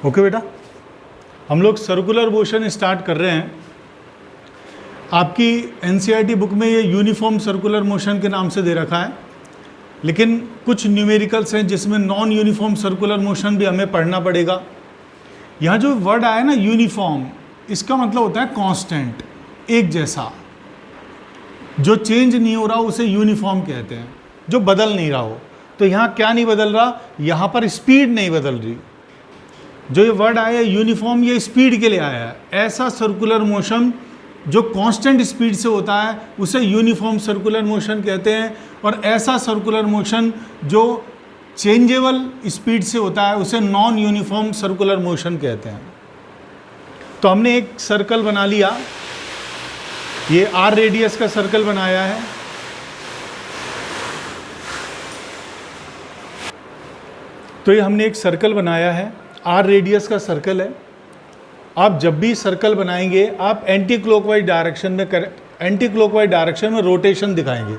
Okay बेटा, हम लोग सर्कुलर मोशन स्टार्ट कर रहे हैं। आपकी एनसीईआरटी बुक में ये यूनिफॉर्म सर्कुलर मोशन के नाम से दे रखा है, लेकिन कुछ न्यूमेरिकल्स हैं जिसमें नॉन यूनिफॉर्म सर्कुलर मोशन भी हमें पढ़ना पड़ेगा। यहाँ जो वर्ड आया ना यूनिफॉर्म, इसका मतलब होता है कांस्टेंट, एक जैसा, जो चेंज नहीं हो रहा उसे यूनिफॉर्म कहते हैं, जो बदल नहीं रहा हो। तो यहाँ क्या नहीं बदल रहा, यहाँ पर स्पीड नहीं बदल रही। जो ये वर्ड आया है यूनिफॉर्म, ये स्पीड के लिए आया है। ऐसा सर्कुलर मोशन जो कांस्टेंट स्पीड से होता है उसे यूनिफॉर्म सर्कुलर मोशन कहते हैं, और ऐसा सर्कुलर मोशन जो चेंजेबल स्पीड से होता है उसे नॉन यूनिफॉर्म सर्कुलर मोशन कहते हैं। तो हमने एक सर्कल बना लिया, ये आर रेडियस का सर्कल बनाया है। तो ये हमने एक सर्कल बनाया है, आर रेडियस का सर्कल है। आप जब भी सर्कल बनाएंगे आप एंटी क्लॉकवाइज डायरेक्शन में रोटेशन दिखाएंगे,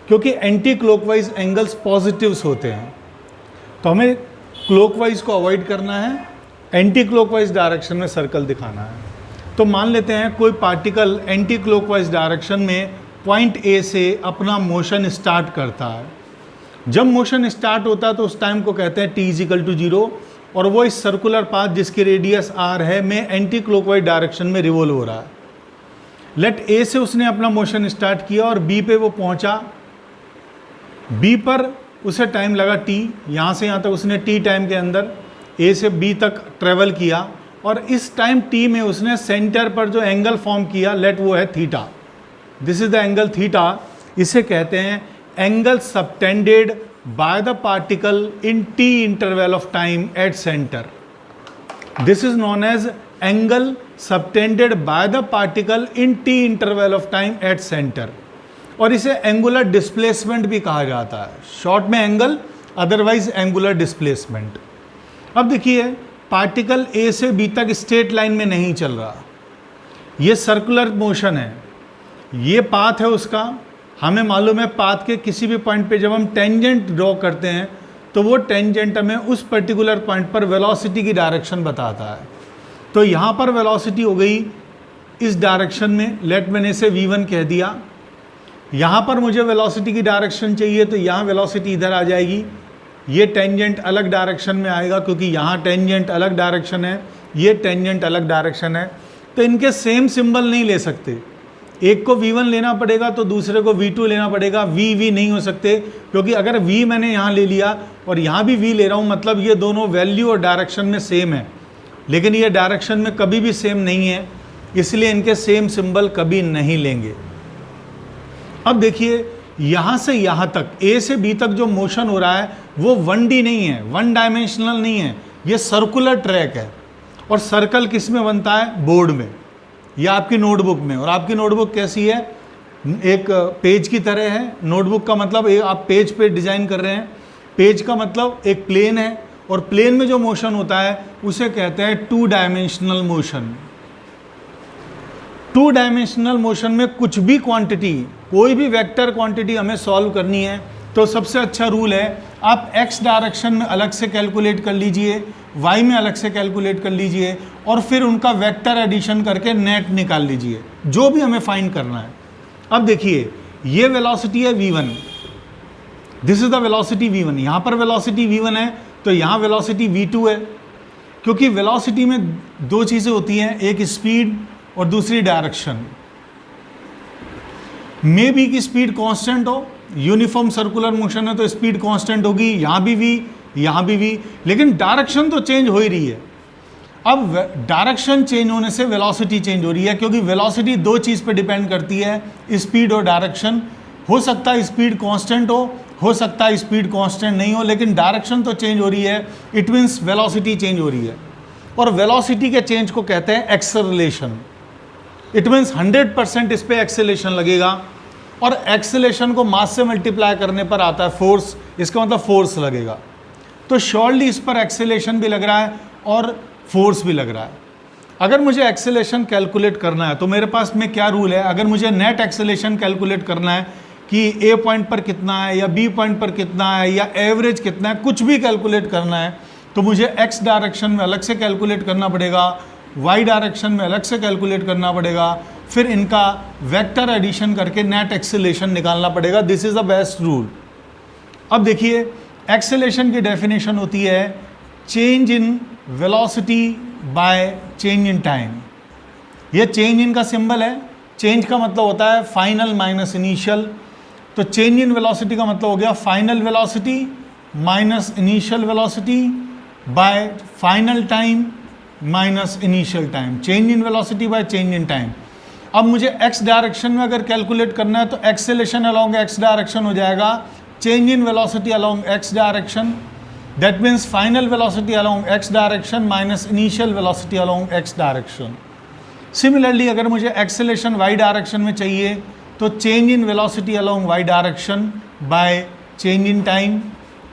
क्योंकि एंटी क्लॉकवाइज एंगल्स पॉजिटिव्स होते हैं। तो हमें क्लॉकवाइज को अवॉइड करना है, एंटी क्लॉकवाइज डायरेक्शन में सर्कल दिखाना है। तो मान लेते हैं कोई पार्टिकल एंटी क्लॉकवाइज डायरेक्शन में पॉइंट ए से अपना मोशन स्टार्ट करता है। जब मोशन स्टार्ट होता है तो उस टाइम को कहते हैं t = 0, और वो इस सर्कुलर पाथ जिसकी रेडियस r है में एंटी क्लॉकवाइज डायरेक्शन में रिवॉल्व हो रहा है। लेट ए से उसने अपना मोशन स्टार्ट किया और बी पे वो पहुंचा। बी पर उसे टाइम लगा t, यहाँ से यहाँ तक उसने t टाइम के अंदर ए से बी तक ट्रेवल किया, और इस टाइम t में उसने सेंटर पर जो एंगल फॉर्म किया, लेट वो है theta. This is the angle theta. इसे कहते हैं angle subtended by the particle in t interval of time at center. This is known as angle subtended by the particle in t interval of time at center. और इसे angular displacement भी कहा जाता है, short में angle, otherwise angular displacement. अब देखिए, particle A से बी तक स्ट्रेट लाइन में नहीं चल रहा, ये सर्कुलर मोशन है, ये पाथ है उसका। हमें मालूम है पाथ के किसी भी पॉइंट पे जब हम टेंजेंट ड्रॉ करते हैं तो वो टेंजेंट हमें उस पर्टिकुलर पॉइंट पर वेलोसिटी की डायरेक्शन बताता है। तो यहाँ पर वेलोसिटी हो गई इस डायरेक्शन में, लेट मैंने इसे v1 कह दिया। यहाँ पर मुझे वेलोसिटी की डायरेक्शन चाहिए तो यहाँ वेलोसिटी इधर आ जाएगी, ये टेंजेंट अलग डायरेक्शन में आएगा क्योंकि यहाँ टेंजेंट अलग डायरेक्शन है, ये टेंजेंट अलग डायरेक्शन है। तो इनके सेम सिंबल नहीं ले सकते, एक को v1 लेना पड़ेगा तो दूसरे को v2 लेना पड़ेगा। v नहीं हो सकते, क्योंकि अगर v मैंने यहाँ ले लिया और यहाँ भी v ले रहा हूँ, मतलब ये दोनों वैल्यू और डायरेक्शन में सेम है, लेकिन ये डायरेक्शन में कभी भी सेम नहीं है, इसलिए इनके सेम सिंबल कभी नहीं लेंगे। अब देखिए, यहाँ से यहाँ तक a से b तक जो मोशन हो रहा है वो 1D नहीं है, 1 डायमेंशनल नहीं है, ये सर्कुलर ट्रैक है। और सर्कल किस में बनता है? बोर्ड में, या आपकी नोटबुक में। और आपकी नोटबुक कैसी है? एक पेज की तरह है। नोटबुक का मतलब आप पेज पे डिज़ाइन कर रहे हैं, पेज का मतलब एक प्लेन है, और प्लेन में जो मोशन होता है उसे कहते हैं 2 डायमेंशनल मोशन। 2 डायमेंशनल मोशन में कुछ भी क्वांटिटी, कोई भी वेक्टर क्वांटिटी हमें सॉल्व करनी है तो सबसे अच्छा रूल है, आप x डायरेक्शन में अलग से कैलकुलेट कर लीजिए, y में अलग से कैलकुलेट कर लीजिए, और फिर उनका वेक्टर एडिशन करके नेट निकाल लीजिए, जो भी हमें फाइंड करना है। अब देखिए, ये वेलोसिटी है v1, this is the velocity v1। यहाँ पर वेलोसिटी v1 है तो यहाँ वेलोसिटी v2 है, क्योंकि वेलोसिटी में 2 चीज़ें होती हैं, एक स्पीड और दूसरी डायरेक्शन। मे बी की स्पीड कांस्टेंट हो, यूनिफॉर्म सर्कुलर मोशन है तो स्पीड कांस्टेंट होगी, यहाँ भी v, यहाँ भी v, लेकिन डायरेक्शन तो चेंज हो ही रही है। अब डायरेक्शन चेंज होने से वेलोसिटी चेंज हो रही है, क्योंकि वेलोसिटी 2 चीज़ पे डिपेंड करती है, स्पीड और डायरेक्शन। हो सकता है स्पीड कांस्टेंट हो सकता है स्पीड कांस्टेंट नहीं हो, लेकिन डायरेक्शन तो चेंज हो रही है, इट मीन्स वेलोसिटी चेंज हो रही है। और वेलोसिटी के चेंज को कहते हैं एक्सेलरेशन। इट मीन्स 100% इस पर एक्सेलेरेशन लगेगा, और एक्सेलेरेशन को मास से मल्टीप्लाई करने पर आता है फोर्स, इसका मतलब फोर्स लगेगा। तो श्योरली इस पर एक्सेलेरेशन भी लग रहा है और फोर्स भी लग रहा है। अगर मुझे एक्सेलेरेशन कैलकुलेट करना है तो मेरे पास में क्या रूल है? अगर मुझे नेट एक्सेलेरेशन कैलकुलेट करना है कि ए पॉइंट पर कितना है या बी पॉइंट पर कितना है या एवरेज कितना है, कुछ भी कैलकुलेट करना है, तो मुझे x डायरेक्शन में अलग से कैलकुलेट करना पड़ेगा, y डायरेक्शन में अलग से कैलकुलेट करना पड़ेगा, फिर इनका वेक्टर एडिशन करके नेट एक्सेलेरेशन निकालना पड़ेगा। This is the best rule. अब देखिए एक्सेलेरेशन की डेफिनेशन होती है change in velocity by change in time. ये चेंज इन का सिंबल है, चेंज का मतलब होता है फाइनल माइनस इनिशियल। तो चेंज इन वेलोसिटी का मतलब हो गया final velocity minus initial velocity bye final time minus initial time. Change in velocity by change in time. अब मुझे x डायरेक्शन में अगर कैलकुलेट करना है तो एक्सेलेरेशन अलोंग x डायरेक्शन हो जाएगा change in velocity along x direction, that means final velocity along x direction minus initial velocity along x direction. Similarly अगर मुझे एक्सेलेरेशन y डायरेक्शन में चाहिए तो change in velocity along y direction by change in time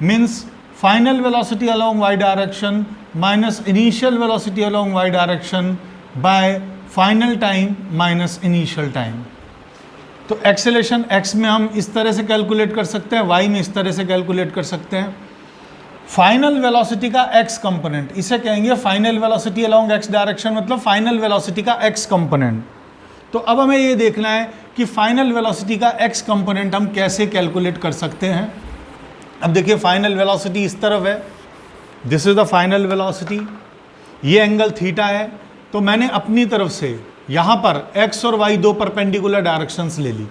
means final velocity along y direction minus initial velocity along y direction by final time minus initial time. तो acceleration x में हम इस तरह से calculate कर सकते हैं, y में इस तरह से कैलकुलेट कर सकते हैं। फाइनल वेलोसिटी का x कंपोनेंट, इसे कहेंगे final velocity along x direction, मतलब फाइनल वेलोसिटी का x कंपोनेंट। तो अब हमें ये देखना है कि फाइनल वेलोसिटी का x कंपोनेंट हम कैसे कैलकुलेट कर सकते हैं। अब देखिए फाइनल वेलोसिटी इस तरफ है, this is the final velocity, ये एंगल थीटा है। तो मैंने अपनी तरफ से यहाँ पर x और y दो परपेंडिकुलर डायरेक्शंस ले ली।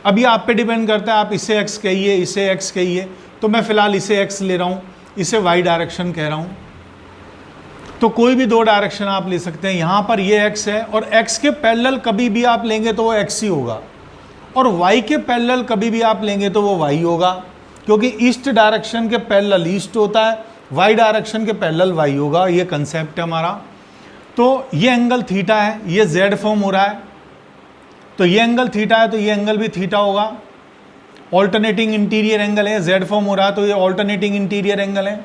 अब ये आप पे डिपेंड करता है, आप इसे x कहिए, इसे x कहिए। तो मैं फ़िलहाल इसे x ले रहा हूँ, इसे y डायरेक्शन कह रहा हूँ। तो कोई भी दो डायरेक्शन आप ले सकते हैं। यहाँ पर ये x है और x के पैरेलल कभी भी आप लेंगे तो वो x ही होगा, और y के पैरेलल कभी भी आप लेंगे तो वो y होगा, क्योंकि ईस्ट डायरेक्शन के पैरेलल ईस्ट होता है, y डायरेक्शन के पैरेलल y होगा। ये कंसेप्ट है हमारा। तो ये एंगल थीटा है, ये z फॉर्म हो रहा है, तो ये एंगल थीटा है तो ये एंगल भी थीटा होगा। ऑल्टरनेटिंग इंटीरियर एंगल है, z फॉर्म हो रहा है तो ये ऑल्टरनेटिंग इंटीरियर एंगल है।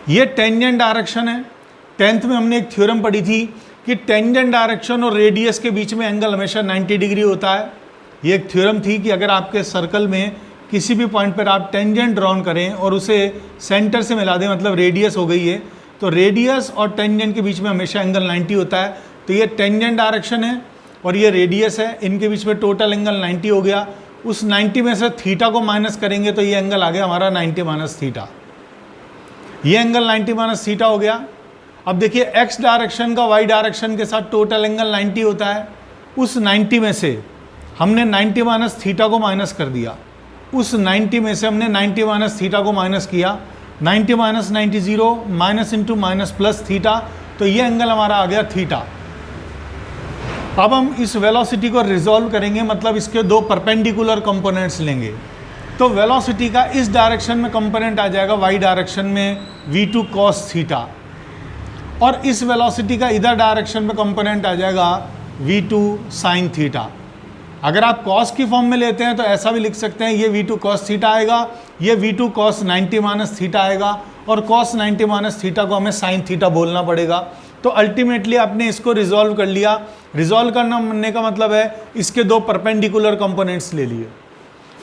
ये टेंजेंट डायरेक्शन है। 10th में हमने एक थ्योरम पढ़ी थी कि टेंजेंट डायरेक्शन और रेडियस के बीच में एंगल हमेशा 90 डिग्री होता है। ये एक थ्योरम थी कि अगर आपके सर्कल में किसी भी पॉइंट पर आप टेंजेंट ड्रॉन करें और उसे सेंटर से मिला दें, मतलब रेडियस हो गई है, तो रेडियस और टेंजेंट के बीच में हमेशा एंगल 90 होता है। तो ये टेंजेंट डायरेक्शन है और ये रेडियस है, इनके बीच में टोटल एंगल 90 हो गया। उस 90 में से थीटा को माइनस करेंगे तो ये एंगल आ गया हमारा 90 माइनस थीटा। ये एंगल 90 माइनस थीटा हो गया। अब देखिए x डायरेक्शन का y डायरेक्शन के साथ टोटल एंगल 90 होता है। उस 90 में से हमने 90 माइनस थीटा को माइनस कर दिया। उस 90 में से हमने 90 माइनस थीटा को माइनस किया। 90 minus 90 0 minus into minus plus theta, तो ये एंगल हमारा आ गया थीटा। अब हम इस वेलोसिटी को रिजॉल्व करेंगे, मतलब इसके दो परपेंडिकुलर कंपोनेंट्स लेंगे। तो वेलोसिटी का इस डायरेक्शन में कंपोनेंट आ जाएगा y डायरेक्शन में v2 cos थीटा, और इस वेलोसिटी का इधर डायरेक्शन में कंपोनेंट आ जाएगा v2 sin थीटा। अगर आप cos की फॉर्म में लेते हैं तो ऐसा भी लिख सकते हैं, ये v2 cos थीटा आएगा, ये v2 cos 90 माइनस थीटा आएगा, और cos 90 माइनस थीटा को हमें sin थीटा बोलना पड़ेगा। तो अल्टीमेटली आपने इसको रिजॉल्व कर लिया। रिजॉल्व करने का मतलब है इसके दो परपेंडिकुलर कंपोनेंट्स ले लिए।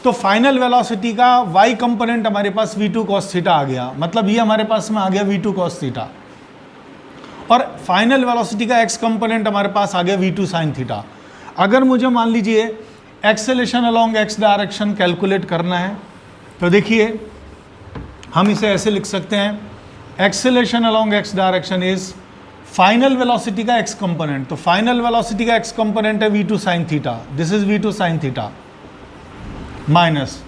तो फाइनल वेलोसिटी का y कंपोनेंट हमारे पास v2 cos थीटा आ गया, मतलब ये हमारे पास में आ गया v2 cos थीटा, और फाइनल वेलोसिटी का x कंपोनेंट हमारे पास आ गया v2 sin थीटा। अगर मुझे मान लीजिए acceleration along x direction calculate करना है तो देखिए हम इसे ऐसे लिख सकते हैं, acceleration along x direction is final velocity का x कंपोनेंट। तो फाइनल वेलोसिटी का x कंपोनेंट है v2 sin theta, this is v2 sin theta, minus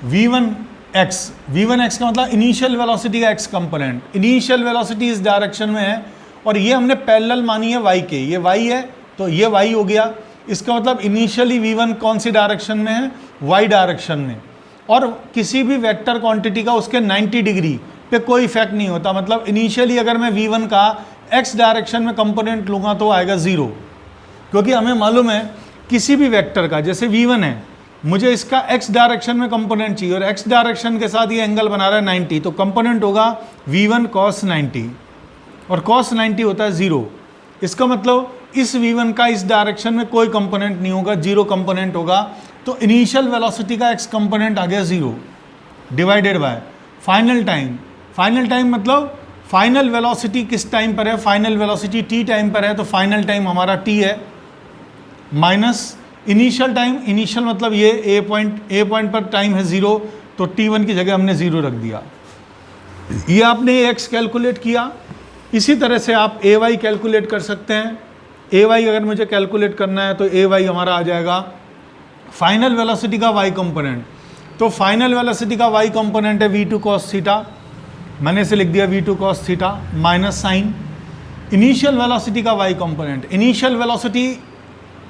v1x का मतलब इनिशियल वेलोसिटी का x कंपोनेंट। इनिशियल वेलोसिटी इस डायरेक्शन में है और ये हमने पैरेलल मानी है y के, ये y है तो ये y हो गया। इसका मतलब इनिशियली v1 कौन सी डायरेक्शन में है, y डायरेक्शन में, और किसी भी वेक्टर क्वांटिटी का उसके 90 डिग्री पे कोई इफेक्ट नहीं होता। मतलब इनिशियली अगर मैं v1 का x डायरेक्शन में कंपोनेंट लूँगा तो आएगा 0, क्योंकि हमें मालूम है किसी भी वेक्टर का, जैसे v1 है, मुझे इसका x डायरेक्शन में कंपोनेंट चाहिए और x डायरेक्शन के साथ ये एंगल बना रहा है 90, तो कंपोनेंट होगा v1 cos 90, और cos 90 होता है 0। इसका मतलब इस v1 का इस डायरेक्शन में कोई कंपोनेंट नहीं होगा, 0 कंपोनेंट होगा। तो इनिशियल वेलोसिटी का x कंपोनेंट आ गया 0 divided by final time. Final time मतलब फाइनल वेलोसिटी किस टाइम पर है, फाइनल वेलोसिटी t टाइम पर है, तो फाइनल टाइम हमारा t है, माइनस इनिशियल टाइम, इनिशियल मतलब ये ए पॉइंट पर टाइम है 0, तो t1 की जगह हमने 0 रख दिया। ये आपने x कैलकुलेट किया। इसी तरह से आप ay कैलकुलेट कर सकते हैं। ay अगर मुझे कैलकुलेट करना है तो ay हमारा आ जाएगा फाइनल वेलोसिटी का y कंपोनेंट। तो फाइनल वेलोसिटी का y कंपोनेंट है v2 cos थीटा, मैंने इसे लिख दिया v2 cos theta minus sine. Initial velocity का y कंपोनेंट, इनिशियल वेलोसिटी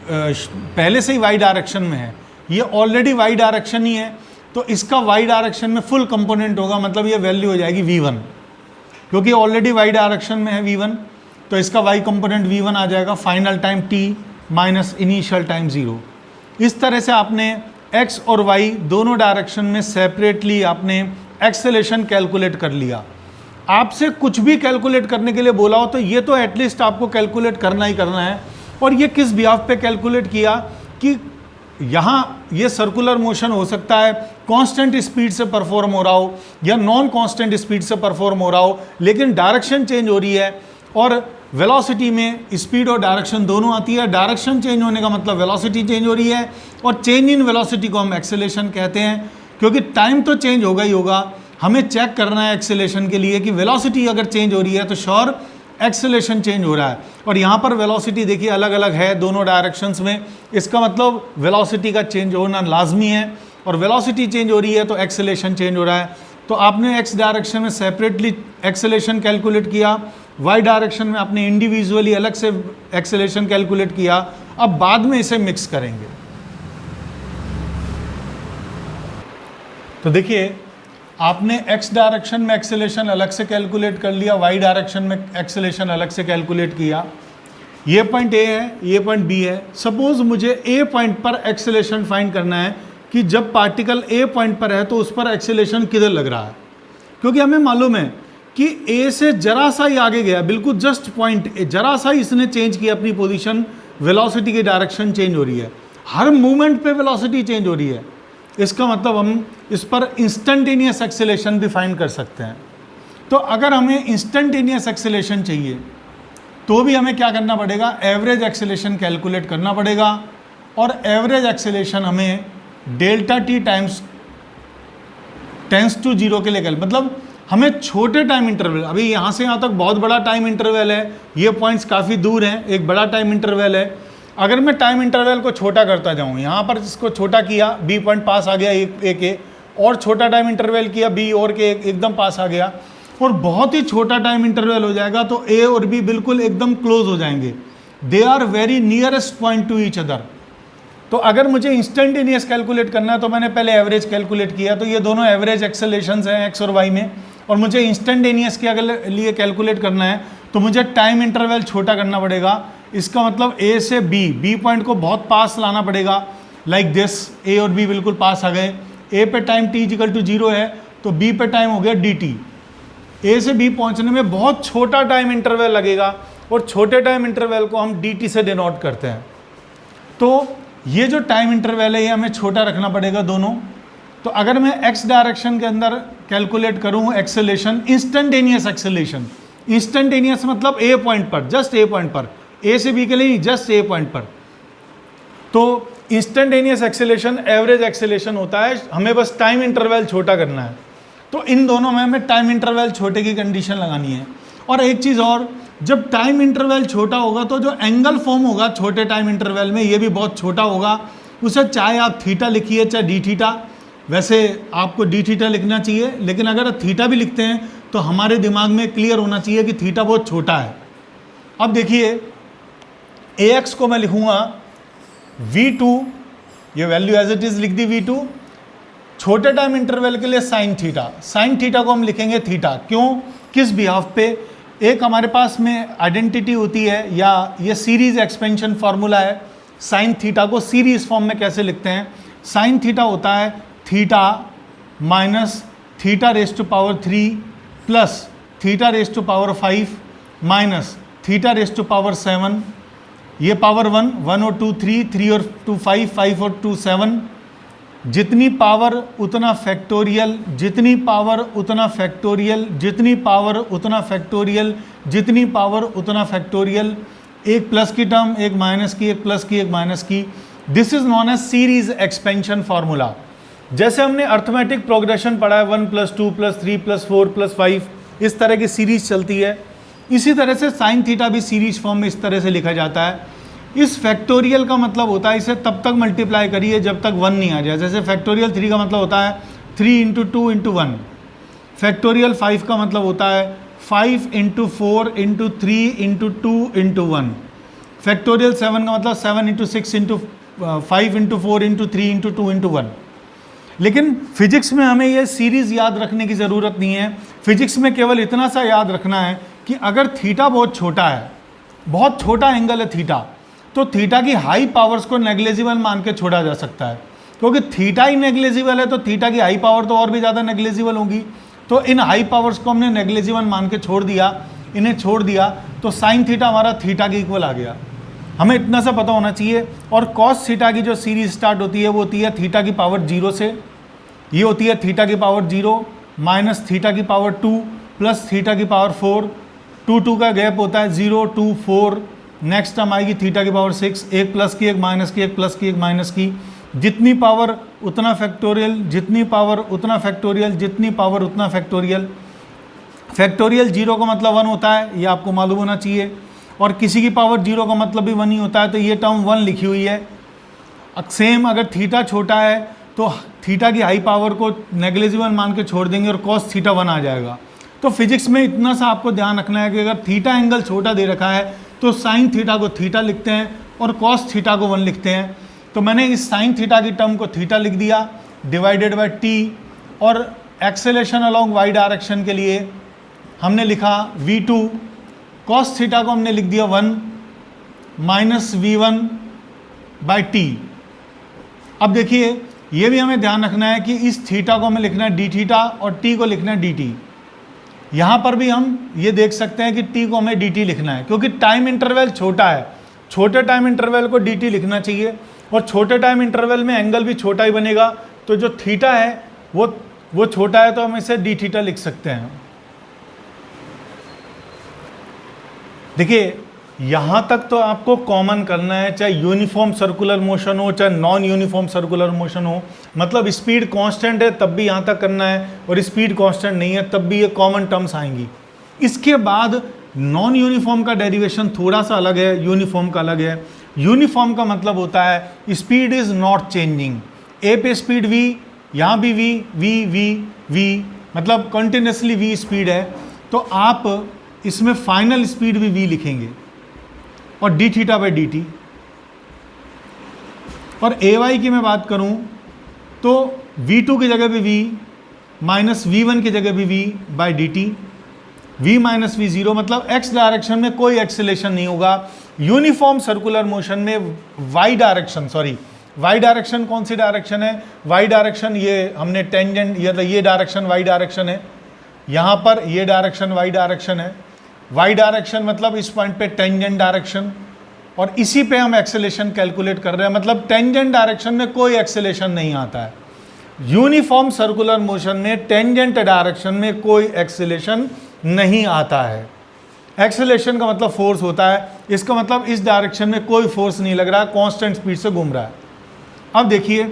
पहले से ही y डायरेक्शन में है, ये ऑलरेडी y डायरेक्शन ही है, तो इसका y डायरेक्शन में फुल कंपोनेंट होगा, मतलब ये वैल्यू हो जाएगी v1, क्योंकि ऑलरेडी y डायरेक्शन में है v1, तो इसका y कंपोनेंट v1 आ जाएगा, final time t minus initial time 0। इस तरह से आपने x और y दोनों डायरेक्शन में सेपरेटली आपने एक्सेलेरेशन कैलकुलेट कर लिया। आपसे कुछ भी कैलकुलेट करने के लिए बोला हो तो ये तो एटलीस्ट आपको कैलकुलेट करना ही करना है। और ये किस बिहाफ पे कैलकुलेट किया कि यहाँ ये सर्कुलर मोशन हो सकता है कांस्टेंट स्पीड से परफॉर्म हो रहा हो या नॉन कांस्टेंट स्पीड से परफॉर्म हो रहा हो, लेकिन डायरेक्शन चेंज हो रही है और वेलोसिटी में स्पीड और डायरेक्शन दोनों आती है। डायरेक्शन चेंज होने का मतलब वेलोसिटी चेंज हो रही है, और चेंज इन वेलोसिटी को हम एक्सेलेरेशन कहते हैं, क्योंकि टाइम तो चेंज होगा ही होगा। हमें चेक करना है एक्सेलेरेशन के लिए कि वेलोसिटी अगर चेंज हो रही है तो श्योर एक्सेलेरेशन चेंज हो रहा है। और यहाँ पर वेलोसिटी देखिए अलग अलग है दोनों डायरेक्शंस में, इसका मतलब वेलोसिटी का चेंज होना लाजमी है, और वेलोसिटी चेंज हो रही है तो एक्सेलेरेशन चेंज हो रहा है। तो आपने एक्स डायरेक्शन में सेपरेटली एक्सेलेरेशन कैलकुलेट किया, वाई डायरेक्शन में आपने इंडिविजुअली अलग से एक्सेलेरेशन कैलकुलेट किया। अब बाद में इसे मिक्स करेंगे। तो देखिए आपने x डायरेक्शन में एक्सेलेरेशन अलग से कैलकुलेट कर लिया, y डायरेक्शन में एक्सेलेरेशन अलग से कैलकुलेट किया। ये पॉइंट A है, ये पॉइंट B है। सपोज मुझे A पॉइंट पर एक्सेलेरेशन फाइंड करना है कि जब पार्टिकल A पॉइंट पर है तो उस पर एक्सेलेरेशन किधर लग रहा है, क्योंकि हमें मालूम है कि A से जरा सा ही आगे गया, बिल्कुल जस्ट पॉइंट जरा सा ही इसने चेंज किया अपनी पोजीशन, वेलोसिटी की डायरेक्शन चेंज हो रही है। हर मूवमेंट पे वेलोसिटी चेंज हो रही है, इसका मतलब हम इस पर इंस्टेंटेनियस एक्सेलेरेशन भी फाइंड कर सकते हैं। तो अगर हमें इंस्टेंटेनियस एक्सेलेरेशन चाहिए तो भी हमें क्या करना पड़ेगा, एवरेज एक्सेलेरेशन कैलकुलेट करना पड़ेगा, और एवरेज एक्सेलेरेशन हमें delta T times tends to 0 के लिए मतलब हमें छोटे टाइम इंटरवल, अभी यहाँ से यहाँ तक बहुत बड़ा टाइम इंटरवल है, ये पॉइंट्स काफ़ी दूर हैं, एक बड़ा टाइम इंटरवल है। अगर मैं टाइम इंटरवल को छोटा करता जाऊँ, यहाँ पर इसको छोटा किया, बी पॉइंट पास आ गया एक ए, और छोटा टाइम इंटरवल किया बी और के एकदम पास आ गया, और बहुत ही छोटा टाइम इंटरवल हो जाएगा तो ए और बी बिल्कुल एकदम क्लोज हो जाएंगे, they are very nearest point to each other. तो अगर मुझे इंस्टेंटेनियस कैलकुलेट करना है तो मैंने पहले एवरेज कैलकुलेट किया, तो ये दोनों एवरेज एक्सेलेरेशंस हैं एक्स और वाई में, और मुझे इंस्टेंटेनियस के अगर लिए कैलकुलेट करना है तो मुझे टाइम इंटरवल छोटा करना पड़ेगा। इसका मतलब ए से बी पॉइंट को बहुत पास लाना पड़ेगा, लाइक दिस, ए और बी बिल्कुल पास आ गए। ए पे टाइम t इक्वल टू 0 है तो बी पे टाइम हो गया dt। ए से बी पहुंचने में बहुत छोटा टाइम इंटरवल लगेगा, और छोटे टाइम इंटरवल को हम dt से डिनोट करते हैं। तो ये जो टाइम इंटरवल है ये हमें छोटा रखना पड़ेगा दोनों। तो अगर मैं x डायरेक्शन के अंदर कैलकुलेट करूँ एक्सेलेरेशन, इंस्टेंटेनियस एक्सेलेरेशन, इंस्टेंटेनियस मतलब ए पॉइंट पर, जस्ट ए पॉइंट पर, ए से बी के लिए नहीं, जस्ट ए पॉइंट पर। तो इंस्टेंटेनियस एक्सेलेरेशन एवरेज एक्सेलेरेशन होता है, हमें बस टाइम इंटरवल छोटा करना है। तो इन दोनों में हमें टाइम इंटरवल छोटे की कंडीशन लगानी है। और एक चीज़ और, जब टाइम इंटरवल छोटा होगा तो जो एंगल फॉर्म होगा छोटे टाइम इंटरवल में ये भी बहुत छोटा होगा। उसे चाहे आप थीटा लिखिए चाहे डी थीटा, वैसे आपको डी थीटा लिखना चाहिए, लेकिन अगर थीटा भी लिखते हैं तो हमारे दिमाग में क्लियर होना चाहिए कि थीटा बहुत छोटा है। अब देखिए ax को मैं लिखूँगा v2, ये वैल्यू एज इट इज़ लिख दी v2, छोटे टाइम इंटरवल के लिए साइन थीटा, साइन थीटा को हम लिखेंगे थीटा। क्यों, किस बिहाफ पे, एक हमारे पास में आइडेंटिटी होती है या ये सीरीज एक्सपेंशन फार्मूला है, साइन थीटा को सीरीज फॉर्म में कैसे लिखते हैं। साइन थीटा होता है theta minus theta raise to power 3 plus theta raise to power 5 minus theta raise to power 7, ये पावर 1 और 2 3 और 2 5 5 और 2 7, जितनी पावर उतना फैक्टोरियल, जितनी पावर उतना फैक्टोरियल, जितनी पावर उतना फैक्टोरियल, जितनी पावर उतना फैक्टोरियल, एक प्लस की टर्म, एक माइनस की, एक प्लस की, एक माइनस की। This is known as series expansion formula. जैसे हमने अर्थमेटिक प्रोग्रेशन पढ़ा है 1 + 2 + 3 + 4 + 5, इस तरह की सीरीज चलती है, इसी तरह से साइन थीटा भी सीरीज फॉर्म में इस तरह से लिखा जाता है। इस फैक्टोरियल का मतलब होता है इसे तब तक मल्टीप्लाई करिए जब तक 1 नहीं आ जाए। जैसे फैक्टोरियल 3 का मतलब होता है 3 × 2 × 1। फैक्टोरियल 5 का मतलब होता है 5 × 4 × 3 × 2 × 1। फैक्टोरियल 7 का मतलब 7 × 6 × 5 × 4 × 3 × 2 × 1। लेकिन फिजिक्स में हमें यह सीरीज याद रखने की ज़रूरत नहीं है। फिजिक्स में केवल इतना सा याद रखना है कि अगर थीटा बहुत छोटा है, बहुत छोटा एंगल है थीटा, तो थीटा की हाई पावर्स को नेग्लेजिबल मान के छोड़ा जा सकता है। क्योंकि थीटा ही नेग्लेजिबल है तो थीटा की हाई पावर तो और भी ज़्यादा नेग्लेजिबल होगी। तो इन हाई पावर्स को हमने नेग्लेजिबल मान के छोड़ दिया, इन्हें छोड़ दिया, तो साइन थीटा हमारा थीटा के इक्वल आ गया। हमें इतना सा पता होना चाहिए। और कॉस थीटा की जो सीरीज स्टार्ट होती है वो होती है थीटा की पावर 0 से। ये होती है थीटा की पावर 0 माइनस थीटा की पावर 2 प्लस थीटा की पावर 4। 2 का गैप होता है 0 2 4। नेक्स्ट टर्म आएगी थीटा की पावर 6, एक प्लस की, एक माइनस की, एक प्लस की, एक माइनस की। जितनी पावर उतना फैक्टोरियल, जितनी पावर उतना फैक्टोरियल, जितनी पावर उतना फैक्टोरियल। फैक्टोरियल 0 का मतलब 1 होता है, ये आपको मालूम होना चाहिए। और किसी की पावर 0 का मतलब भी 1 ही होता है, तो ये टर्म 1 लिखी हुई है। सेम अगर थीटा छोटा है तो थीटा की हाई पावर को नेग्लेजिबल मान के छोड़ देंगे और कॉस थीटा 1 आ जाएगा। तो फिजिक्स में इतना सा आपको ध्यान रखना है कि अगर थीटा एंगल छोटा दे रखा है तो साइन थीटा को थीटा लिखते हैं और कॉस थीटा को 1 लिखते हैं। तो मैंने इस साइन थीटा की टर्म को थीटा लिख दिया डिवाइडेड बाय टी, और एक्सेलेरेशन अलोंग वाई डायरेक्शन के लिए हमने लिखा v2, कॉस थीटा को हमने लिख दिया 1 माइनस v1 बाय टी। अब देखिए ये भी हमें ध्यान रखना है कि इस थीटा को हमें लिखना है डी थीटा और टी को लिखना है डी टी। यहाँ पर भी हम ये देख सकते हैं कि टी को हमें डी टी लिखना है क्योंकि टाइम इंटरवल छोटा है। छोटे टाइम इंटरवल को डी टी लिखना चाहिए और छोटे टाइम इंटरवल में एंगल भी छोटा ही बनेगा। तो जो थीटा है वो छोटा है तो हम इसे डी थीटा लिख सकते हैं। देखिए यहाँ तक तो आपको कॉमन करना है, चाहे यूनिफॉर्म सर्कुलर मोशन हो चाहे नॉन यूनिफॉर्म सर्कुलर मोशन हो। मतलब स्पीड कांस्टेंट है तब भी यहाँ तक करना है और स्पीड कांस्टेंट नहीं है तब भी ये कॉमन टर्म्स आएंगी। इसके बाद नॉन यूनिफॉर्म का डेरिवेशन थोड़ा सा अलग है, यूनिफॉर्म का अलग है। यूनिफॉर्म का मतलब होता है स्पीड इज नॉट चेंजिंग। ए पे स्पीड v, यहाँ भी v, मतलब कंटिन्यूसली v स्पीड है, तो आप इसमें फाइनल स्पीड भी v लिखेंगे और D theta by D T. और ए वाई की मैं बात करूं तो v2 की जगह भी v माइनस v1 की जगह भी v by D T. v minus we zero मतलब x डायरेक्शन में कोई एक्सेलेरेशन नहीं होगा। यूनिफॉर्म सर्कुलर मोशन में y डायरेक्शन कौन सी डायरेक्शन है? y डायरेक्शन ये हमने टेंजेंट, ये डायरेक्शन y डायरेक्शन है, यहाँ पर ये डायरेक्शन y डायरेक्शन है। y डायरेक्शन मतलब इस पॉइंट पे टेंजेंट डायरेक्शन, और इसी पे हम एक्सेलेरेशन कैलकुलेट कर रहे हैं। मतलब टेंजेंट डायरेक्शन में कोई एक्सेलेरेशन नहीं आता है। यूनिफॉर्म सर्कुलर मोशन में टेंजेंट डायरेक्शन में कोई एक्सेलेरेशन नहीं आता है। एक्सेलेरेशन का मतलब फोर्स होता है, इसका मतलब इस डायरेक्शन में कोई फोर्स नहीं लग रहा है, कांस्टेंट स्पीड से घूम रहा है। अब देखिए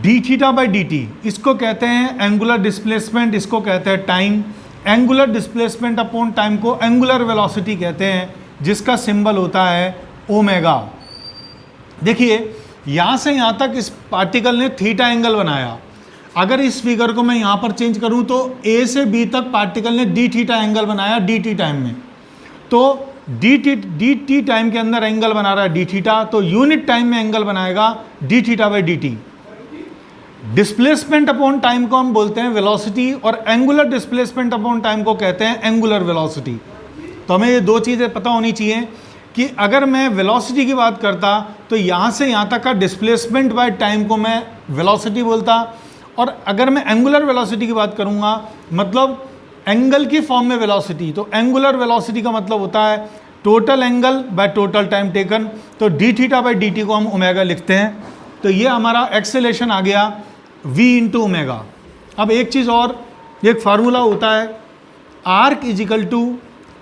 D theta by D T, इसको कहते हैं एंगुलर डिस्प्लेसमेंट, इसको कहते हैं time. Angular displacement upon time को एंगुलर वेलोसिटी कहते हैं, जिसका सिंबल होता है ओमेगा। देखिए यहाँ से यहाँ तक इस पार्टिकल ने थीटा एंगल बनाया। अगर इस फिगर को मैं यहाँ पर चेंज करूँ तो ए से बी तक पार्टिकल ने डी थीटा एंगल बनाया डी टी टाइम में। तो डी टी टाइम के अंदर एंगल बना रहा है डी थीटा, तो यूनिट टाइम में एंगल बनाएगा D theta by D T. Displacement upon time को हम बोलते हैं वेलोसिटी, और एंगुलर डिस्प्लेसमेंट अपॉन टाइम को कहते हैं एंगुलर वेलोसिटी। तो हमें ये दो चीज़ें पता होनी चाहिए कि अगर मैं वेलोसिटी की बात करता तो यहाँ से यहाँ तक का डिस्प्लेसमेंट बाय टाइम को मैं वेलोसिटी बोलता, और अगर मैं एंगुलर वेलोसिटी की बात करूँगा मतलब एंगल की फॉर्म में वेलोसिटी, तो एंगुलर वेलोसिटी का मतलब होता है total angle by total time taken. तो D theta by D T को हम ओमेगा लिखते हैं। तो ये हमारा एक्सेलेरेशन आ गया v इंटू ओमेगा। अब एक चीज़ और, एक फार्मूला होता है arc is equal to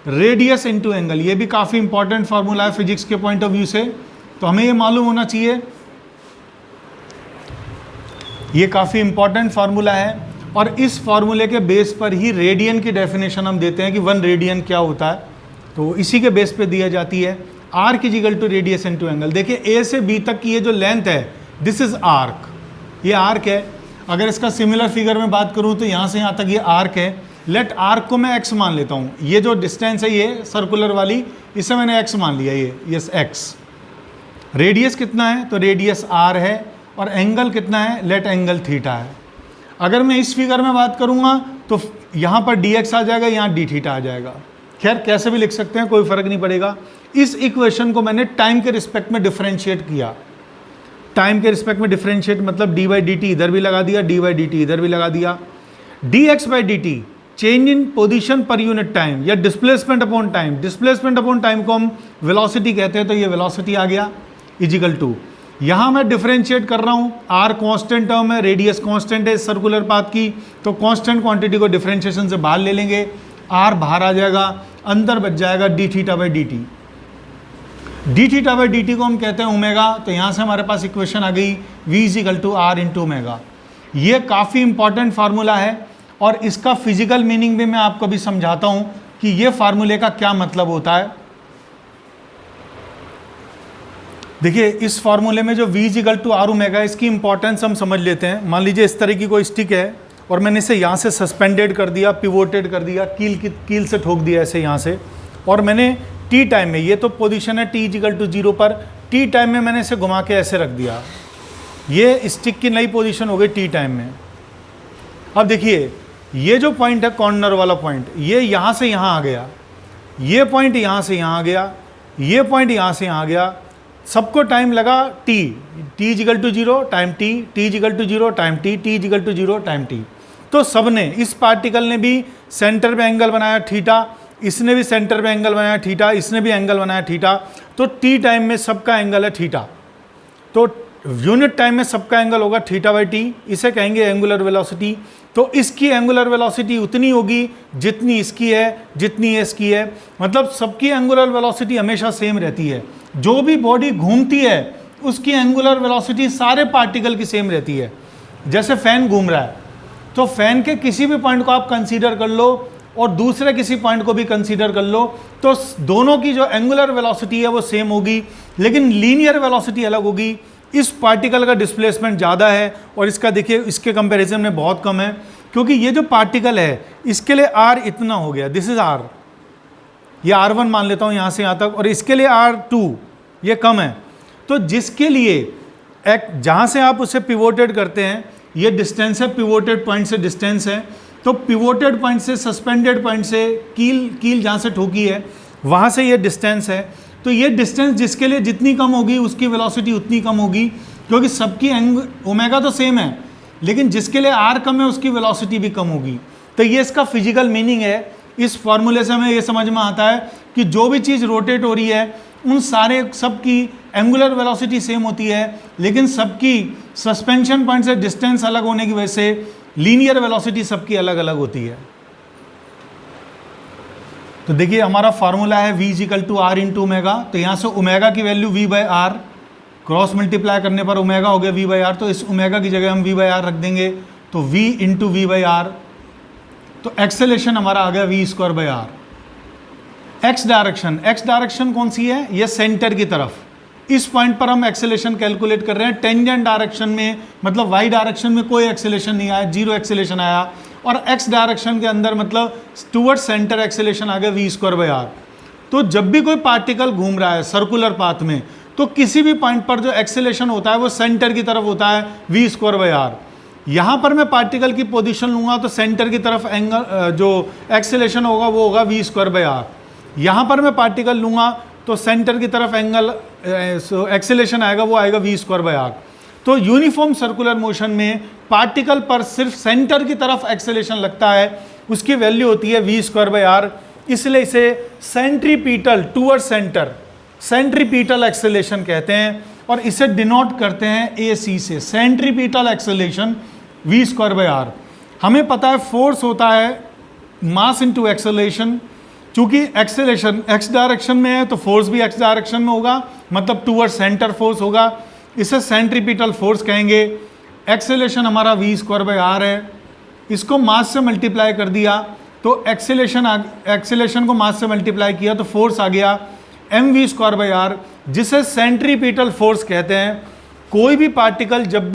radius into angle. ये भी काफ़ी इंपॉर्टेंट फार्मूला है फिजिक्स के पॉइंट ऑफ व्यू से, तो हमें ये मालूम होना चाहिए। ये काफ़ी इंपॉर्टेंट फार्मूला है और इस फार्मूले के बेस पर ही रेडियन की डेफिनेशन हम देते हैं कि 1 रेडियन क्या होता है, तो इसी के बेस पे दिया जाती है arc is equal to radius into angle. देखिए ए से बी तक की ये जो लेंथ है दिस इज आर्क, ये आर्क है। अगर इसका सिमिलर फिगर में बात करूं तो यहाँ से यहाँ तक ये आर्क है। लेट आर्क को मैं x मान लेता हूँ, ये जो डिस्टेंस है ये सर्कुलर वाली, इसे मैंने x मान लिया, ये x। रेडियस कितना है, तो रेडियस r है और एंगल कितना है, लेट एंगल थीटा है। अगर मैं इस फिगर में बात करूंगा तो यहाँ पर dx आ जाएगा, यहाँ d थीटा आ जाएगा। खैर कैसे भी लिख सकते हैं, कोई फर्क नहीं पड़ेगा। इस इक्वेशन को मैंने टाइम के रिस्पेक्ट में डिफरेंशिएट किया। टाइम के रिस्पेक्ट में डिफरेंशिएट मतलब डी बाई डी टी इधर भी लगा दिया, डी बाई डी टी इधर भी लगा दिया। D X by D T change in position per unit time या displacement upon time. Displacement upon time को हम वेलोसिटी कहते हैं, तो ये वेलोसिटी आ गया इजिकल टू, यहाँ मैं डिफरेंशिएट कर रहा हूँ, आर कांस्टेंट टर्म है, रेडियस कांस्टेंट है इस सर्कुलर पाथ की, तो कांस्टेंट क्वांटिटी को डिफरेंशिएशन से बाहर ले लेंगे, आर बाहर आ जाएगा, अंदर बच जाएगा D theta by D T. D theta by D T को हम कहते हैं ओमेगा, तो यहाँ से हमारे पास इक्वेशन आ गई v is equal to R into omega. ये काफ़ी इंपॉर्टेंट फार्मूला है और इसका फिजिकल मीनिंग भी मैं आपको भी समझाता हूँ कि ये फार्मूले का क्या मतलब होता है। देखिए इस फार्मूले में जो v is equal to R omega, इसकी इंपॉर्टेंस हम समझ लेते हैं। मान लीजिए इस तरह की कोई स्टिक है और मैंने इसे यहाँ से सस्पेंडेड कर दिया, पिवोटेड कर दिया, कील से ठोक दिया ऐसे यहाँ से, और मैंने टी टाइम में, ये तो पोजीशन है टी इक्वल टू 0 पर, टी टाइम में मैंने इसे घुमा के ऐसे रख दिया, ये स्टिक की नई पोजीशन हो गई टी टाइम में। अब देखिए ये जो पॉइंट है कॉर्नर वाला पॉइंट, ये यहाँ से यहाँ आ गया, ये पॉइंट यहाँ से यहाँ आ गया, ये पॉइंट यहाँ से यहाँ आ गया, सबको टाइम लगा T, T equal to 0 time T, T equal to 0 time T, T equal to 0 time T. तो सब ने, इस पार्टिकल ने भी सेंटर पे एंगल बनाया थीटा, इसने भी सेंटर पे एंगल बनाया थीटा, इसने भी एंगल बनाया थीटा, तो टी टाइम में सबका एंगल है थीटा, तो यूनिट टाइम में सबका एंगल होगा थीटा बाई टी, इसे कहेंगे एंगुलर वेलोसिटी। तो इसकी एंगुलर वेलोसिटी उतनी होगी जितनी इसकी है, जितनी इसकी है, मतलब सबकी एंगुलर वेलोसिटी हमेशा सेम रहती है। जो भी बॉडी घूमती है उसकी एंगुलर वेलोसिटी सारे पार्टिकल की सेम रहती है। जैसे फैन घूम रहा है तो फैन के किसी भी पॉइंट को आप कंसीडर कर लो और दूसरे किसी पॉइंट को भी कंसीडर कर लो, तो दोनों की जो एंगुलर वेलोसिटी है वो सेम होगी, लेकिन लीनियर वेलोसिटी अलग होगी। इस पार्टिकल का डिस्प्लेसमेंट ज़्यादा है और इसका देखिए इसके कंपैरिजन में बहुत कम है, क्योंकि ये जो पार्टिकल है इसके लिए r इतना हो गया, दिस इज r, ये r1 मान लेता हूँ यहाँ से यहाँ तक, और इसके लिए r2 ये कम है। तो जिसके लिए एक जहाँ से आप उसे पिवोटेड करते हैं, ये डिस्टेंस है, पिवोटेड पॉइंट से डिस्टेंस है, तो पिवोटेड पॉइंट से सस्पेंडेड पॉइंट से कील जहाँ से ठोकी है वहाँ से ये डिस्टेंस है। तो ये डिस्टेंस जिसके लिए जितनी कम होगी उसकी वेलोसिटी उतनी कम होगी, क्योंकि सबकी ओमेगा तो सेम है, लेकिन जिसके लिए r कम है उसकी वेलोसिटी भी कम होगी। तो ये इसका फिजिकल मीनिंग है। इस फॉर्मूले से हमें ये समझ में आता है कि जो भी चीज़ रोटेट हो रही है उन सबकी एंगुलर वेलोसिटी सेम होती है, लेकिन सबकी सस्पेंशन पॉइंट से डिस्टेंस अलग होने की वजह से लीनियर वेलोसिटी सबकी अलग अलग होती है। तो देखिए हमारा फार्मूला है v is equal to R into omega, तो यहाँ से ओमेगा की value v by R, cross multiply करने पर ओमेगा हो गया v बाई आर, तो इस ओमेगा की जगह हम v बाई आर रख देंगे, तो v into V by R, तो एक्सेलेरेशन हमारा आ गया v square by R. X direction कौन सी है, ये सेंटर की तरफ, इस पॉइंट पर हम एक्सेलेरेशन कैलकुलेट कर रहे हैं। टेंजेंट डायरेक्शन में मतलब y डायरेक्शन में कोई एक्सेलेरेशन नहीं आया, 0 एक्सेलेरेशन आया, और x डायरेक्शन के अंदर मतलब टूवर्ड सेंटर एक्सेलेरेशन आ गया v स्क्वायर बाई आर। तो जब भी कोई पार्टिकल घूम रहा है सर्कुलर पाथ में, तो किसी भी पॉइंट पर जो एक्सेलेरेशन होता है वो सेंटर की तरफ होता है v स्क्वायर बाई आर। यहाँ पर मैं पार्टिकल की पोजीशन लूँगा तो सेंटर की तरफ एंगल जो एक्सेलेरेशन होगा वो होगा v स्क्वायर बाई आर। यहाँ पर मैं पार्टिकल लूँगा तो सेंटर की तरफ एंगल एक्सेलेरेशन आएगा वो आएगा v स्क्वायर बाई आर। तो यूनिफॉर्म सर्कुलर मोशन में पार्टिकल पर सिर्फ सेंटर की तरफ एक्सेलेरेशन लगता है, उसकी वैल्यू होती है v स्क्वायर बाई आर, इसलिए इसे centripetal toward centre, centripetal acceleration कहते हैं। और इसे डिनोट करते हैं ए सी से, centripetal acceleration V square by R. हमें पता है फोर्स होता है मास इनटू एक्सेलरेशन, चूंकि एक्सेलरेशन एक्स डायरेक्शन में है तो फोर्स भी एक्स डायरेक्शन में होगा, मतलब टूवर्ड सेंटर फोर्स होगा, इसे सेंट्रीपिटल फोर्स कहेंगे। एक्सेलरेशन हमारा वी स्क्वायर बाय आर है, इसको मास से मल्टीप्लाई कर दिया तो एक्सेलरेशन को मास से मल्टीप्लाई किया तो फोर्स आ गया M V square by R, जिसे सेंट्रीपिटल फोर्स कहते हैं। कोई भी पार्टिकल जब